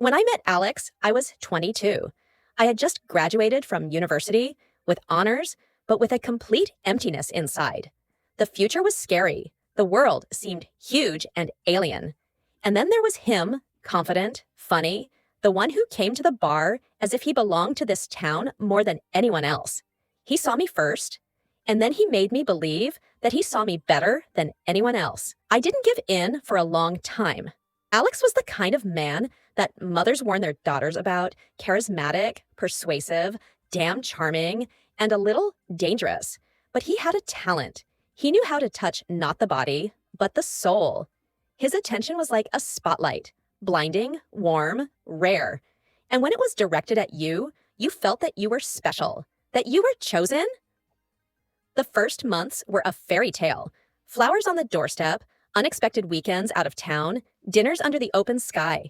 When I met Alex, I was 22. I had just graduated from university with honors, but with a complete emptiness inside. The future was scary. The world seemed huge and alien. And then there was him, confident, funny, the one who came to the bar as if he belonged to this town more than anyone else. He saw me first, and then he made me believe that he saw me better than anyone else. I didn't give in for a long time. Alex was the kind of man that mothers warn their daughters about: charismatic, persuasive, damn charming, and a little dangerous. But he had a talent. He knew how to touch not the body, but the soul. His attention was like a spotlight, blinding, warm, rare. And when it was directed at you, you felt that you were special, that you were chosen. The first months were a fairy tale. Flowers on the doorstep, unexpected weekends out of town, dinners under the open sky.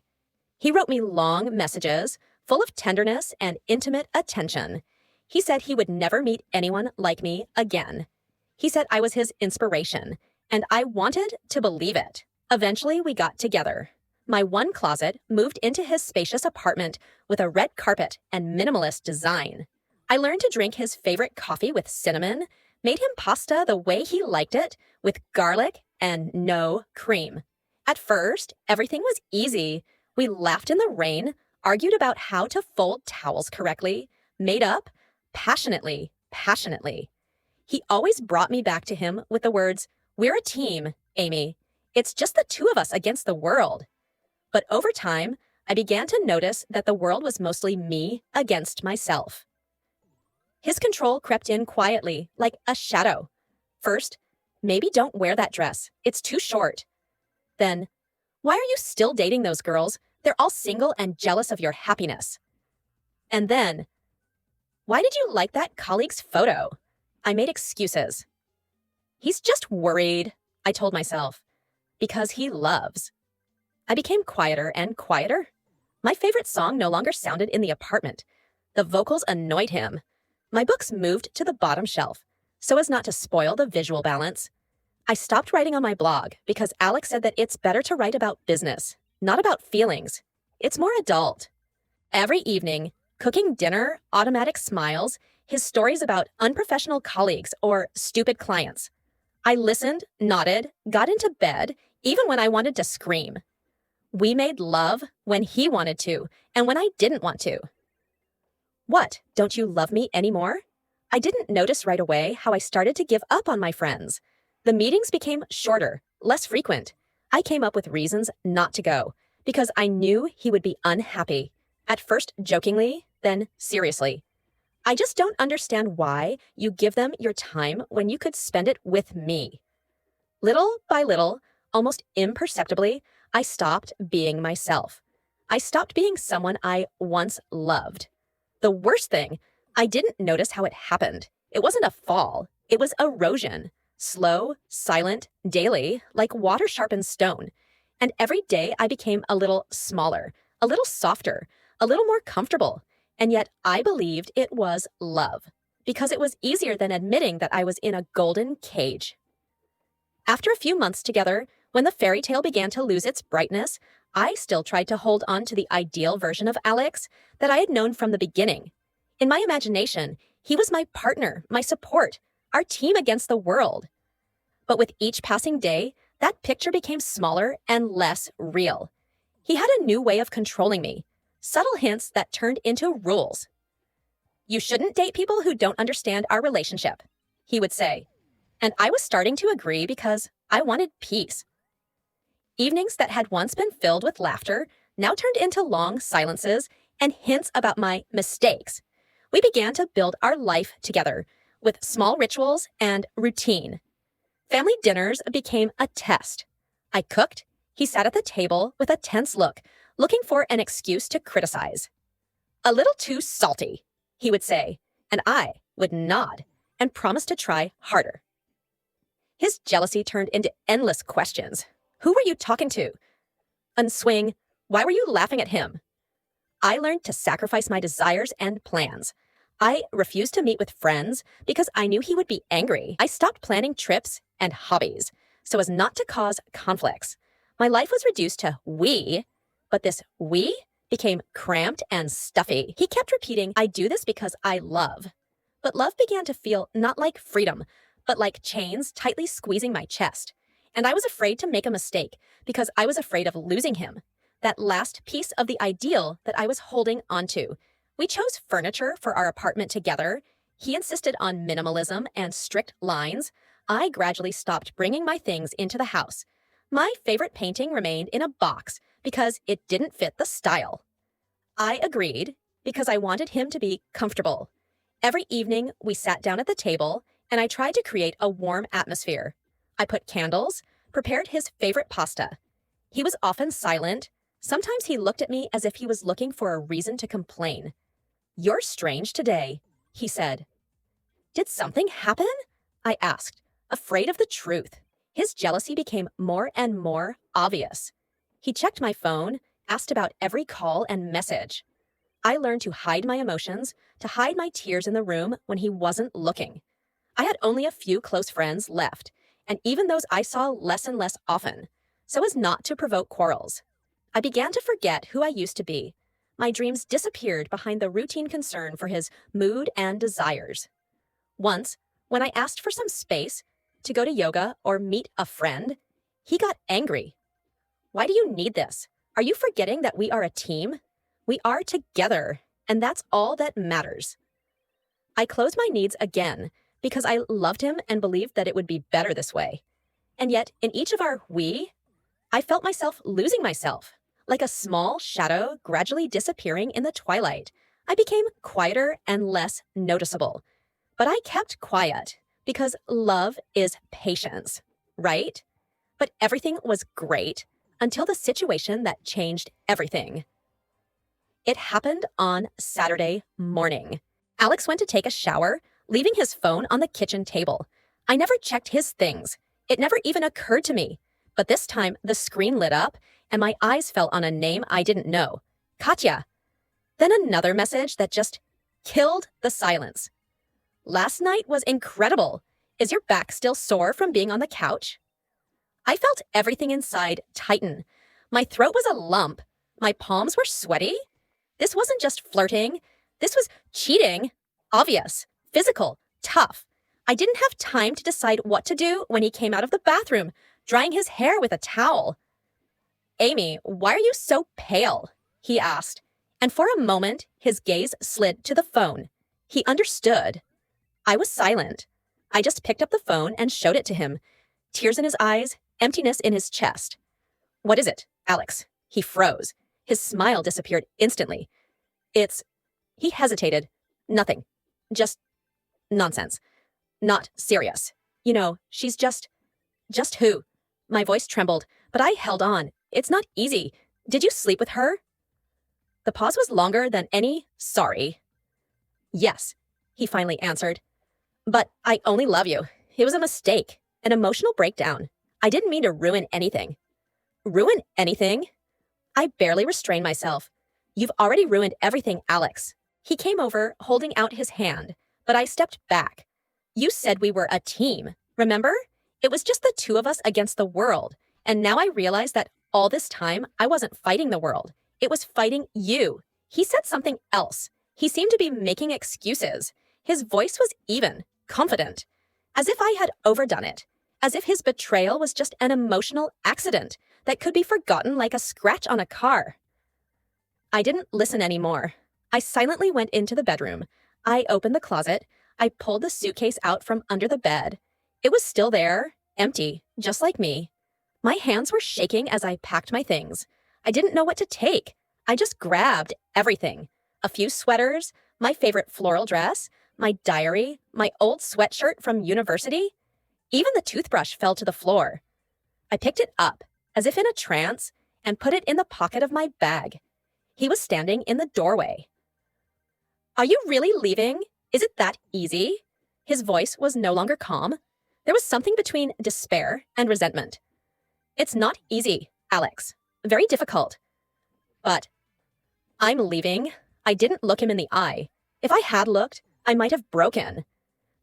He wrote me long messages, full of tenderness and intimate attention. He said he would never meet anyone like me again. He said I was his inspiration, and I wanted to believe it. Eventually, we got together. My one closet moved into his spacious apartment with a red carpet and minimalist design. I learned to drink his favorite coffee with cinnamon, made him pasta the way he liked it, with garlic and no cream. At first, everything was easy. We laughed in the rain, argued about how to fold towels correctly, made up passionately. He always brought me back to him with the words, "We're a team, Amy. It's just the two of us against the world." But over time, I began to notice that the world was mostly me against myself. His control crept in quietly, like a shadow. First, maybe don't wear that dress. It's too short. Then, why are you still dating those girls? They're all single and jealous of your happiness. And then, why did you like that colleague's photo? I made excuses. He's just worried, I told myself, because he loves. I became quieter and quieter. My favorite song no longer sounded in the apartment. The vocals annoyed him. My books moved to the bottom shelf, so as not to spoil the visual balance. I stopped writing on my blog because Alex said that it's better to write about business, not about feelings. It's more adult. Every evening, cooking dinner, automatic smiles, his stories about unprofessional colleagues or stupid clients. I listened, nodded, got into bed, even when I wanted to scream. We made love when he wanted to, and when I didn't want to. What, don't you love me anymore? I didn't notice right away how I started to give up on my friends. The meetings became shorter, less frequent. I came up with reasons not to go, because I knew he would be unhappy. At first jokingly, then seriously. I just don't understand why you give them your time when you could spend it with me. Little by little, almost imperceptibly, I stopped being myself. I stopped being someone I once loved. The worst thing, I didn't notice how it happened. It wasn't a fall. It was erosion. Slow, silent, daily, like water-sharpened stone. And every day I became a little smaller, a little softer, a little more comfortable. And yet I believed it was love, because it was easier than admitting that I was in a golden cage. After a few months together, when the fairy tale began to lose its brightness, I still tried to hold on to the ideal version of Alex that I had known from the beginning. In my imagination, he was my partner, my support, our team against the world. But with each passing day, that picture became smaller and less real. He had a new way of controlling me, subtle hints that turned into rules. "You shouldn't date people who don't understand our relationship," he would say. And I was starting to agree because I wanted peace. Evenings that had once been filled with laughter now turned into long silences and hints about my mistakes. We began to build our life together with small rituals and routine. Family dinners became a test. I cooked. He sat at the table with a tense look, looking for an excuse to criticize. "A little too salty," he would say, and I would nod and promise to try harder. His jealousy turned into endless questions. "Who were you talking to?" And swing, "Why were you laughing at him?" I learned to sacrifice my desires and plans. I refused to meet with friends because I knew he would be angry. I stopped planning trips and hobbies so as not to cause conflicts. My life was reduced to we, but this we became cramped and stuffy. He kept repeating, "I do this because I love." But love began to feel not like freedom, but like chains tightly squeezing my chest. And I was afraid to make a mistake because I was afraid of losing him, that last piece of the ideal that I was holding onto. We chose furniture for our apartment together. He insisted on minimalism and strict lines. I gradually stopped bringing my things into the house. My favorite painting remained in a box because it didn't fit the style. I agreed because I wanted him to be comfortable. Every evening, we sat down at the table, and I tried to create a warm atmosphere. I put candles, prepared his favorite pasta. He was often silent. Sometimes he looked at me as if he was looking for a reason to complain. "You're strange today," he said. "Did something happen?" I asked, afraid of the truth. His jealousy became more and more obvious. He checked my phone, asked about every call and message. I learned to hide my emotions, to hide my tears in the room when he wasn't looking. I had only a few close friends left, and even those I saw less and less often, so as not to provoke quarrels. I began to forget who I used to be. My dreams disappeared behind the routine concern for his mood and desires. Once, when I asked for some space to go to yoga or meet a friend, he got angry. "Why do you need this? Are you forgetting that we are a team? We are together, and that's all that matters." I closed my needs again because I loved him and believed that it would be better this way. And yet, in each of our we, I felt myself losing myself, like a small shadow gradually disappearing in the twilight. I became quieter and less noticeable. But I kept quiet because love is patience, right? But everything was great until the situation that changed everything. It happened on Saturday morning. Alex went to take a shower, leaving his phone on the kitchen table. I never checked his things. It never even occurred to me. But this time, the screen lit up, and my eyes fell on a name I didn't know. Katya. Then another message that just killed the silence. "Last night was incredible. Is your back still sore from being on the couch?" I felt everything inside tighten. My throat was a lump. My palms were sweaty. This wasn't just flirting. This was cheating. Obvious, physical, tough. I didn't have time to decide what to do when he came out of the bathroom, drying his hair with a towel. "Amy, why are you so pale?" he asked. And for a moment, his gaze slid to the phone. He understood. I was silent. I just picked up the phone and showed it to him. Tears in his eyes, emptiness in his chest. "What is it, Alex?" He froze. His smile disappeared instantly. He hesitated. "Nothing. Just nonsense. Not serious. You know, she's just who?" My voice trembled, but I held on. "It's not easy. Did you sleep with her?" The pause was longer than any sorry. "Yes," he finally answered. "But I only love you. It was a mistake, an emotional breakdown. I didn't mean to ruin anything." "Ruin anything?" I barely restrained myself. "You've already ruined everything, Alex." He came over, holding out his hand, but I stepped back. "You said we were a team, remember? It was just the two of us against the world, and now I realize that all this time I wasn't fighting the world. It was fighting you." He said something else. He seemed to be making excuses. His voice was even, confident, as if I had overdone it, as if his betrayal was just an emotional accident that could be forgotten like a scratch on a car. I didn't listen anymore. I silently went into the bedroom. I opened the closet. I pulled the suitcase out from under the bed. It was still there, empty, just like me. My hands were shaking as I packed my things. I didn't know what to take. I just grabbed everything. A few sweaters, my favorite floral dress, my diary, my old sweatshirt from university. Even the toothbrush fell to the floor. I picked it up, as if in a trance, and put it in the pocket of my bag. He was standing in the doorway. "Are you really leaving? Is it that easy?" His voice was no longer calm. There was something between despair and resentment. "It's not easy, Alex. Very difficult. But I'm leaving." I didn't look him in the eye. If I had looked, I might have broken.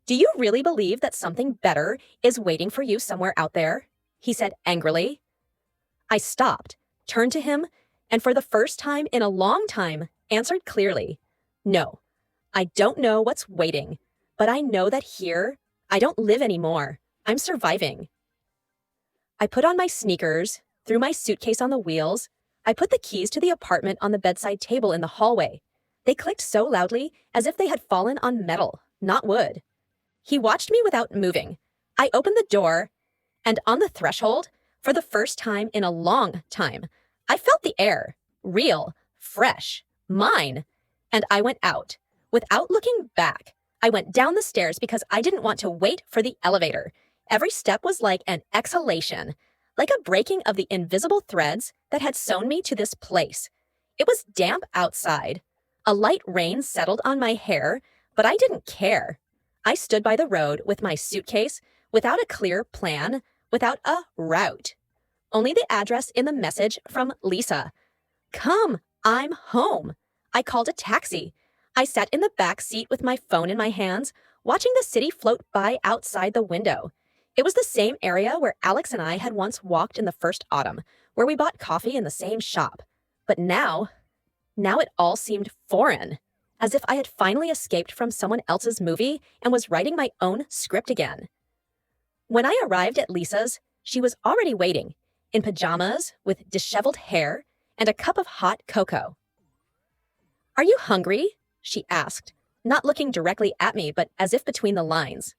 "Do you really believe that something better is waiting for you somewhere out there?" he said angrily. I stopped, turned to him, and for the first time in a long time, answered clearly, "No, I don't know what's waiting, but I know that here, I don't live anymore. I'm surviving." I put on my sneakers, threw my suitcase on the wheels. I put the keys to the apartment on the bedside table in the hallway. They clicked so loudly as if they had fallen on metal, not wood. He watched me without moving. I opened the door, and on the threshold, for the first time in a long time, I felt the air, real, fresh, mine, and I went out. Without looking back, I went down the stairs because I didn't want to wait for the elevator. Every step was like an exhalation, like a breaking of the invisible threads that had sewn me to this place. It was damp outside. A light rain settled on my hair, but I didn't care. I stood by the road with my suitcase, without a clear plan, without a route. Only the address in the message from Lisa. "Come, I'm home." I called a taxi. I sat in the back seat with my phone in my hands, watching the city float by outside the window. It was the same area where Alex and I had once walked in the first autumn, where we bought coffee in the same shop. But now it all seemed foreign, as if I had finally escaped from someone else's movie and was writing my own script again. When I arrived at Lisa's, she was already waiting, in pajamas, with disheveled hair, and a cup of hot cocoa. "Are you hungry?" she asked, not looking directly at me, but as if between the lines.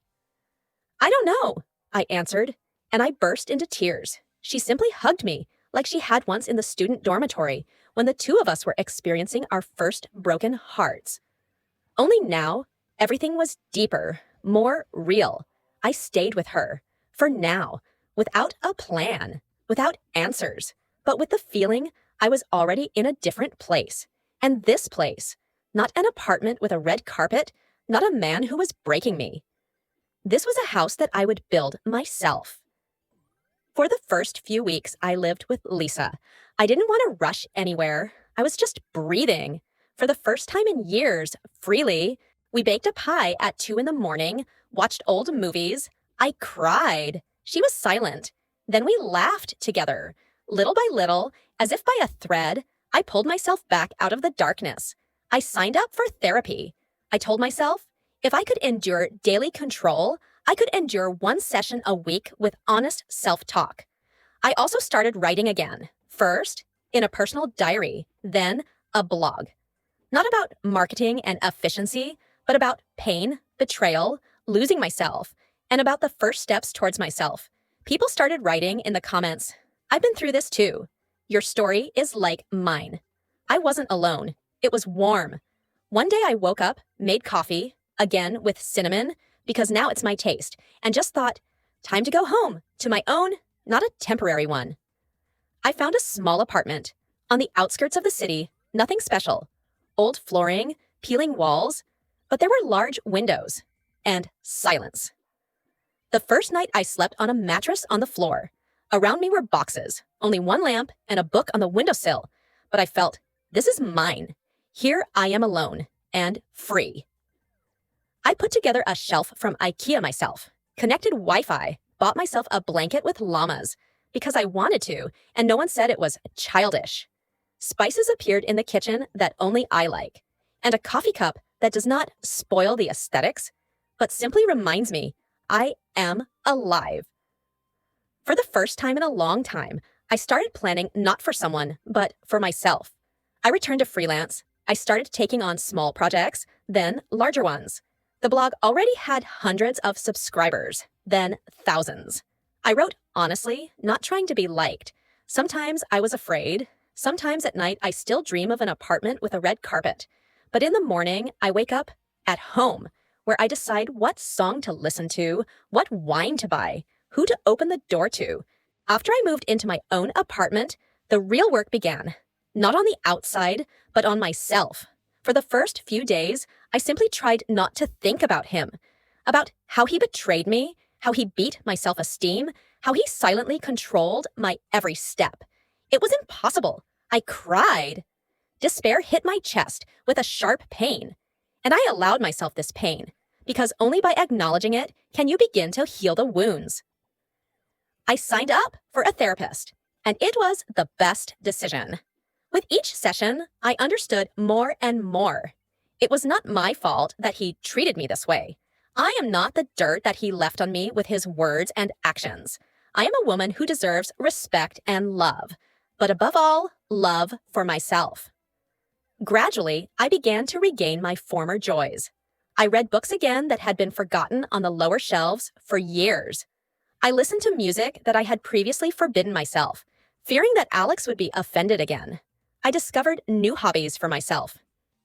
"I don't know," I answered, and I burst into tears. She simply hugged me, like she had once in the student dormitory, when the two of us were experiencing our first broken hearts. Only now, everything was deeper, more real. I stayed with her, for now, without a plan, without answers, but with the feeling I was already in a different place. And this place, not an apartment with a red carpet, not a man who was breaking me. This was a house that I would build myself. For the first few weeks I lived with Lisa, I didn't want to rush anywhere. I was just breathing. For the first time in years, freely. We baked a pie at 2 a.m, watched old movies. I cried. She was silent. Then we laughed together. Little by little, as if by a thread, I pulled myself back out of the darkness. I signed up for therapy. I told myself, if I could endure daily control, I could endure 1 session a week with honest self-talk. I also started writing again. First, in a personal diary, then a blog. Not about marketing and efficiency, but about pain, betrayal, losing myself, and about the first steps towards myself. People started writing in the comments, "I've been through this too. Your story is like mine." I wasn't alone. It was warm. One day I woke up, made coffee, again with cinnamon, because now it's my taste, and just thought, time to go home, to my own, not a temporary one. I found a small apartment, on the outskirts of the city, nothing special. Old flooring, peeling walls, but there were large windows, and silence. The first night I slept on a mattress on the floor. Around me were boxes, only one lamp and a book on the windowsill, but I felt, this is mine. Here I am alone, and free. I put together a shelf from IKEA myself, connected Wi-Fi, bought myself a blanket with llamas, because I wanted to, and no one said it was childish. Spices appeared in the kitchen that only I like, and a coffee cup that does not spoil the aesthetics, but simply reminds me I am alive. For the first time in a long time, I started planning not for someone, but for myself. I returned to freelance. I started taking on small projects, then larger ones. The blog already had hundreds of subscribers, then thousands. I wrote honestly, not trying to be liked. Sometimes I was afraid. Sometimes at night I still dream of an apartment with a red carpet. But in the morning, I wake up at home, where I decide what song to listen to, what wine to buy, who to open the door to. After I moved into my own apartment, the real work began. Not on the outside, but on myself. For the first few days, I simply tried not to think about him, about how he betrayed me, how he beat my self-esteem, how he silently controlled my every step. It was impossible. I cried. Despair hit my chest with a sharp pain, and I allowed myself this pain, because only by acknowledging it can you begin to heal the wounds. I signed up for a therapist, and it was the best decision. With each session, I understood more and more. It was not my fault that he treated me this way. I am not the dirt that he left on me with his words and actions. I am a woman who deserves respect and love, but above all, love for myself. Gradually, I began to regain my former joys. I read books again that had been forgotten on the lower shelves for years. I listened to music that I had previously forbidden myself, fearing that Alex would be offended again. I discovered new hobbies for myself: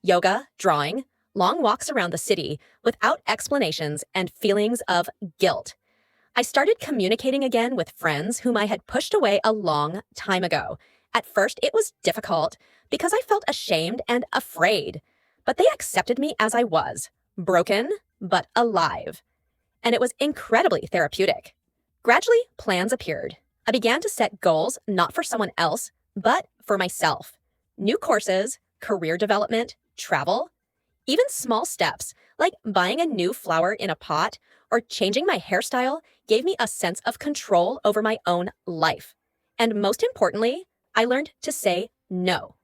yoga, drawing, long walks around the city without explanations and feelings of guilt. I started communicating again with friends whom I had pushed away a long time ago. At first, it was difficult because I felt ashamed and afraid, but they accepted me as I was, broken but alive. And it was incredibly therapeutic. Gradually, plans appeared. I began to set goals not for someone else, but for myself. New courses, career development, travel, even small steps like buying a new flower in a pot or changing my hairstyle gave me a sense of control over my own life. And most importantly, I learned to say no.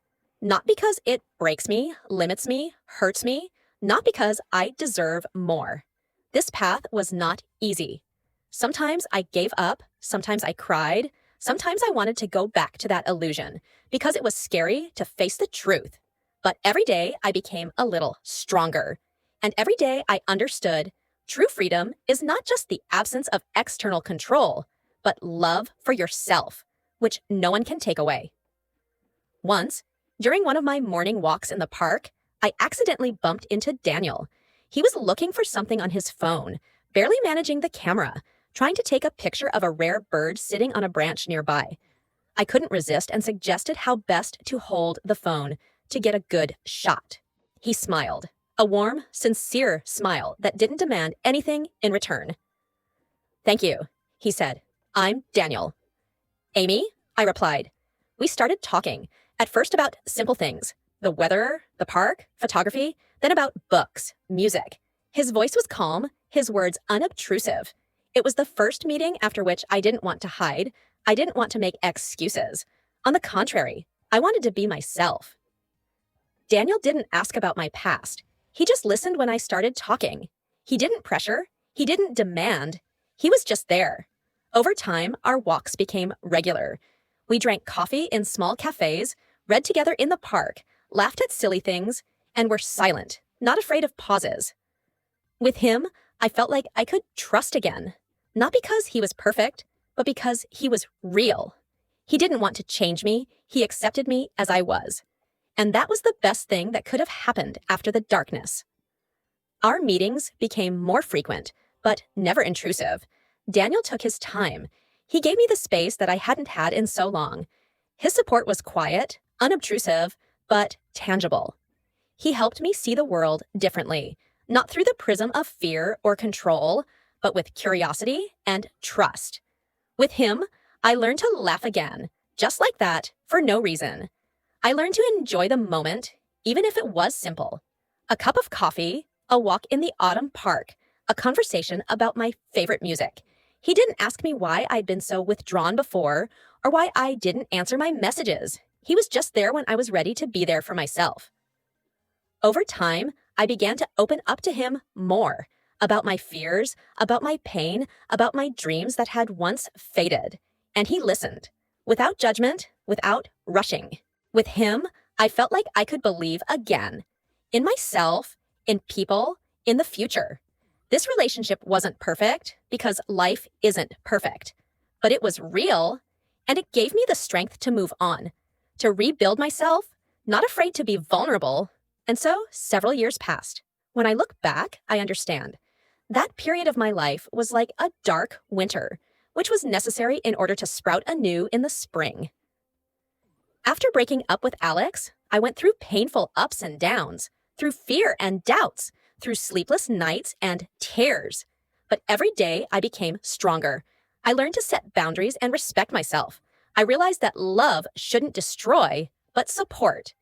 Not because it breaks me, limits me, hurts me, not because I deserve more. This path was not easy. Sometimes I gave up, sometimes I cried, sometimes I wanted to go back to that illusion because it was scary to face the truth. But every day I became a little stronger. And every day I understood true freedom is not just the absence of external control, but love for yourself, which no one can take away. Once, during one of my morning walks in the park, I accidentally bumped into Daniel. He was looking for something on his phone, barely managing the camera, trying to take a picture of a rare bird sitting on a branch nearby. I couldn't resist and suggested how best to hold the phone to get a good shot. He smiled, a warm, sincere smile that didn't demand anything in return. "Thank you," he said. "I'm Daniel." "Amy?" I replied. We started talking, at first about simple things: the weather, the park, photography, then about books, music. His voice was calm, his words unobtrusive. It was the first meeting after which I didn't want to hide. I didn't want to make excuses. On the contrary, I wanted to be myself. Daniel didn't ask about my past. He just listened when I started talking. He didn't pressure. He didn't demand. He was just there. Over time, our walks became regular. We drank coffee in small cafes, read together in the park, laughed at silly things, and were silent, not afraid of pauses. With him, I felt like I could trust again, not because he was perfect, but because he was real. He didn't want to change me. He accepted me as I was. And that was the best thing that could have happened after the darkness. Our meetings became more frequent, but never intrusive. Daniel took his time. He gave me the space that I hadn't had in so long. His support was quiet, unobtrusive, but tangible. He helped me see the world differently, not through the prism of fear or control, but with curiosity and trust. With him, I learned to laugh again, just like that, for no reason. I learned to enjoy the moment, even if it was simple. A cup of coffee, a walk in the autumn park, a conversation about my favorite music. He didn't ask me why I'd been so withdrawn before or why I didn't answer my messages. He was just there when I was ready to be there for myself. Over time, I began to open up to him more about my fears, about my pain, about my dreams that had once faded. And he listened, without judgment, without rushing. With him, I felt like I could believe again, in myself, in people, in the future. This relationship wasn't perfect because life isn't perfect, but it was real, and it gave me the strength to move on, to rebuild myself, not afraid to be vulnerable. And so several years passed. When I look back, I understand. That period of my life was like a dark winter, which was necessary in order to sprout anew in the spring. After breaking up with Alex, I went through painful ups and downs, through fear and doubts, through sleepless nights and tears. But every day I became stronger. I learned to set boundaries and respect myself. I realized that love shouldn't destroy, but support.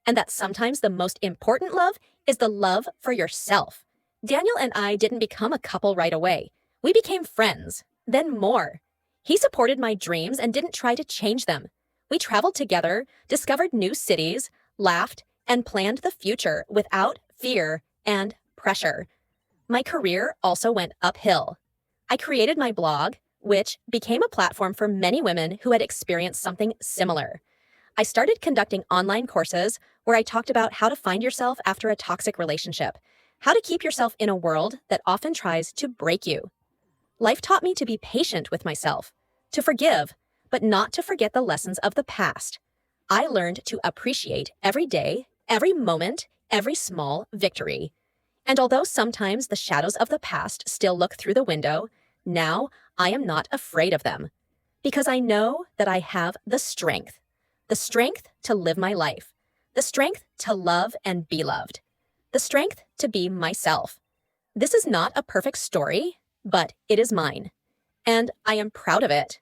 And that sometimes the most important love is the love for yourself. Daniel and I didn't become a couple right away. We became friends, then more. He supported my dreams and didn't try to change them. We traveled together, discovered new cities, laughed, and planned the future without fear and pressure. My career also went uphill. I created my blog, which became a platform for many women who had experienced something similar. I started conducting online courses where I talked about how to find yourself after a toxic relationship, how to keep yourself in a world that often tries to break you. Life taught me to be patient with myself, to forgive, but not to forget the lessons of the past. I learned to appreciate every day, every moment, every small victory. And although sometimes the shadows of the past still look through the window, now I am not afraid of them. Because I know that I have the strength to live my life, the strength to love and be loved, the strength to be myself. This is not a perfect story, but it is mine. And I am proud of it.